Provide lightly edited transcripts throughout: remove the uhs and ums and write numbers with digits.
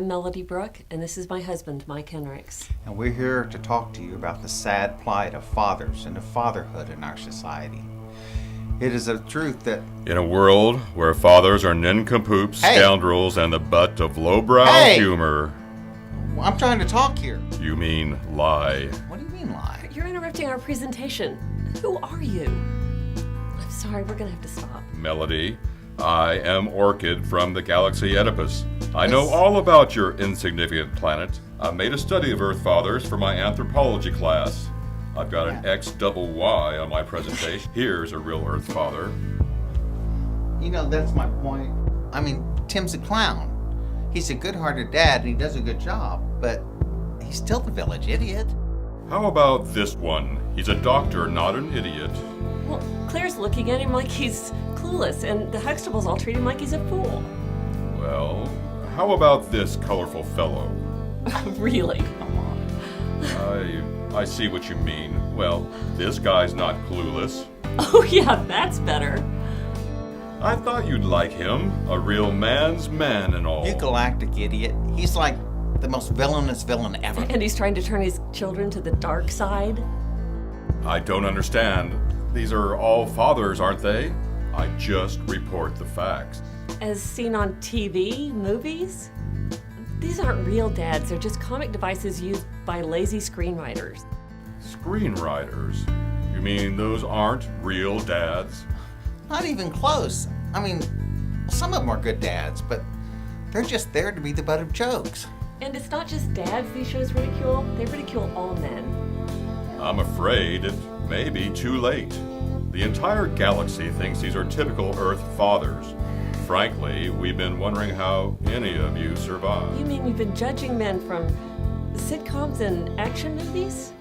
I'm Melody Brooke, and this is my husband, Mike Henricks. And we're here to talk to you about the sad plight of fathers and of fatherhood in our society. It is a truth that in a world where fathers are nincompoops, scoundrels, and the butt of lowbrow humor. I'm trying to talk here. You mean lie. What do you mean lie? You're interrupting our presentation. Who are you? I'm sorry, we're gonna have to stop. Melody, I am Orchid from the galaxy Oedipus. I know all about your insignificant planet. I made a study of Earth fathers for my anthropology class. I've got an XYY on my presentation. Here's a real Earth father. You know, that's my point. I mean, Tim's a clown. He's a good-hearted dad and he does a good job, but he's still the village idiot. How about this one? He's a doctor, not an idiot. Well, Claire's looking at him like he's clueless, and the Huxtables all treat him like he's a fool. Well, how about this colorful fellow? Really? Come on. I see what you mean. Well, this guy's not clueless. Oh yeah, that's better. I thought you'd like him. A real man's man and all. You galactic idiot. He's like the most villainous villain ever. And he's trying to turn his children to the dark side? I don't understand. These are all fathers, aren't they? I just report the facts. As seen on TV, movies? These aren't real dads, they're just comic devices used by lazy screenwriters. Screenwriters? You mean those aren't real dads? Not even close. I mean, some of them are good dads, but they're just there to be the butt of jokes. And it's not just dads these shows ridicule, they ridicule all men. I'm afraid it may be too late. The entire galaxy thinks these are typical Earth fathers. Frankly, we've been wondering how any of you survive. You mean we've been judging men from sitcoms and action movies?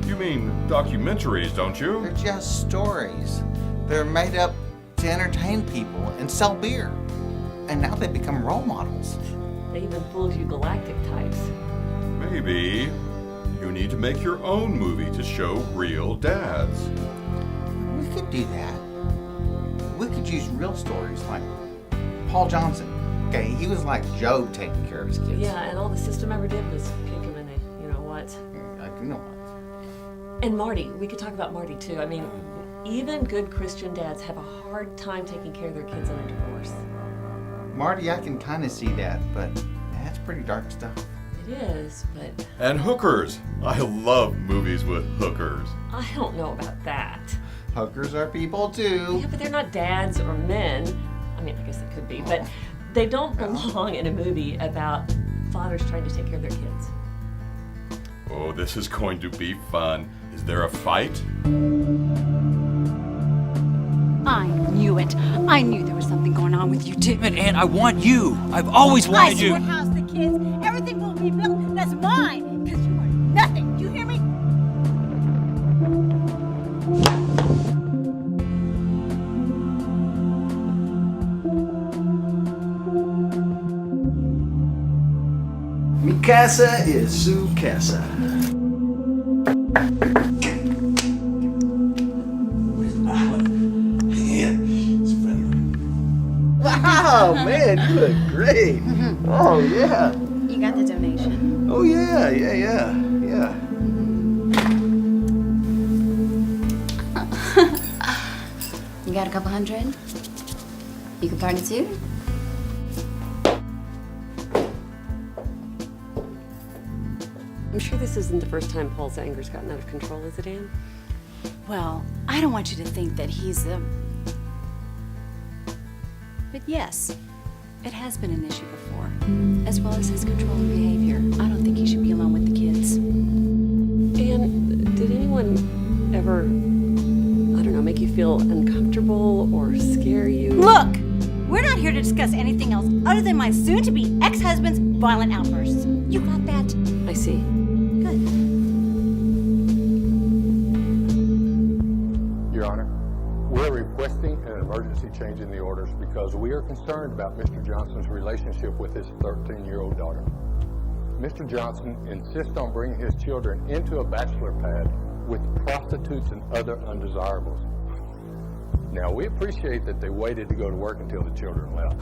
You mean documentaries, don't you? They're just stories. They're made up to entertain people and sell beer. And now they become role models. They even fooled you galactic types. Maybe you need to make your own movie to show real dads. We could do that. We could use real stories like Paul Johnson. Okay, he was like Job taking care of his kids. Yeah, and all the system ever did was kick him in the you-know-what. I do know what. And Marty, we could talk about Marty too. I mean, even good Christian dads have a hard time taking care of their kids in a divorce. Marty, I can kind of see that, but that's pretty dark stuff. It is, but... And hookers. I love movies with hookers. I don't know about that. Hookers are people too. Yeah, but they're not dads or men. I mean, I guess they could be, but they don't belong in a movie about fathers trying to take care of their kids. Oh, this is going to be fun. Is there a fight? I knew it. I knew there was something going on with you two. Damn it, Aunt, I want you. I've always wanted you. I swear house the kids. Everything will be built. That's mine. Because you are nothing. You hear me? Mi casa is su casa. Wow, man, you look great. Oh, yeah. You got the donation. Oh, yeah. You got a couple hundred? You can party too? I'm sure this isn't the first time Paul's anger's gotten out of control, is it, Anne? Well, I don't want you to think that he's But yes, it has been an issue before, as well as his controlling behavior. I don't think he should be alone with the kids. Anne, did anyone ever, I don't know, make you feel uncomfortable or scare you? Look! We're not here to discuss anything else other than my soon-to-be ex-husband's violent outbursts. You got that? I see. Good. Your Honor, we're requesting an emergency change in the orders because we are concerned about Mr. Johnson's relationship with his 13-year-old daughter. Mr. Johnson insists on bringing his children into a bachelor pad with prostitutes and other undesirables. Now, we appreciate that they waited to go to work until the children left.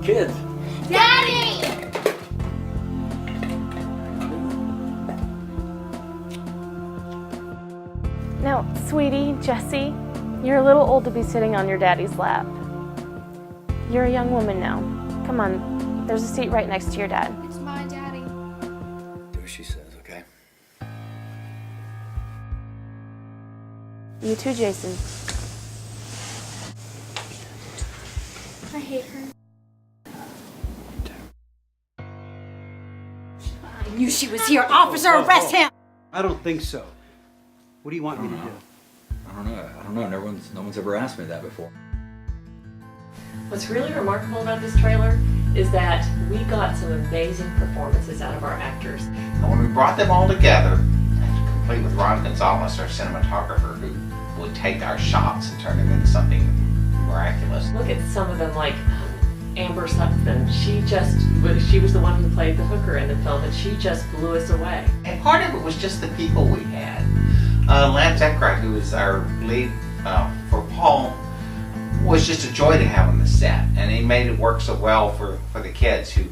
Kids. Daddy! Now, sweetie, Jessie, you're a little old to be sitting on your daddy's lap. You're a young woman now. Come on, there's a seat right next to your dad. It's my daddy. Do as she says, okay? You too, Jason. I hate her. I knew she was here. Officer, arrest him! I don't think so. What do you want me to do? I don't know. No one's ever asked me that before. What's really remarkable about this trailer is that we got some amazing performances out of our actors. And when we brought them all together, complete with Ron Gonzalez, our cinematographer, who would take our shots and turn them into something miraculous. Look at some of them, like Amber Sutton. She was the one who played the hooker in the film, and she just blew us away. And part of it was just the people we had. Lance Eckrite, who was our lead for Paul, was just a joy to have on the set, and he made it work so well for the kids, who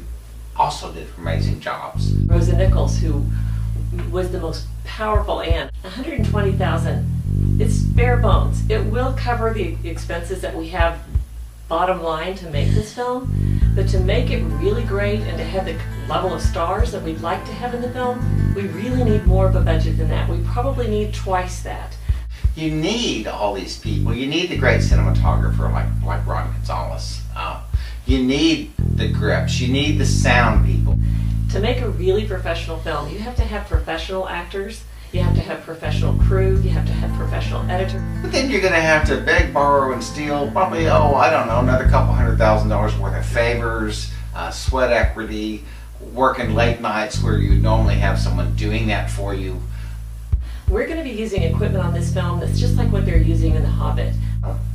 also did amazing jobs. Rosa Nichols, who was the most powerful aunt. $120,000. It's bare bones. It will cover the expenses that we have bottom line to make this film, but to make it really great and to have the level of stars that we'd like to have in the film, we really need more of a budget than that. We probably need twice that. You need all these people. You need the great cinematographer like Ron Gonzalez. You need the grips. You need the sound people. To make a really professional film, you have to have professional actors, you have to have professional crew, you have to have professional editors. But then you're going to have to beg, borrow, and steal probably, I don't know, another couple $100,000 worth of favors, sweat equity, working late nights where you normally have someone doing that for you. We're going to be using equipment on this film that's just like what they're using in The Hobbit.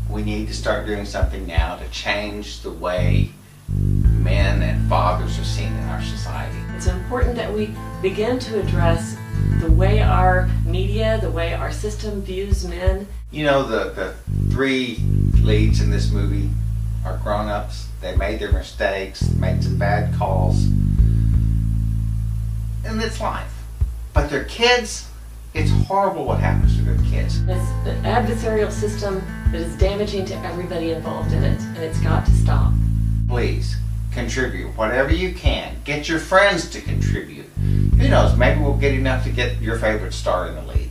We need to start doing something now to change the way men and fathers are seen in our society. It's important that we begin to address the way our media, the way our system views men. You know, the three leads in this movie are grown-ups. They made their mistakes, made some bad calls, and it's life. But their kids, it's horrible what happens to their kids. It's an adversarial system that is damaging to everybody involved in it, and it's got to stop. Please, contribute whatever you can. Get your friends to contribute. Who knows, maybe we'll get enough to get your favorite star in the lead.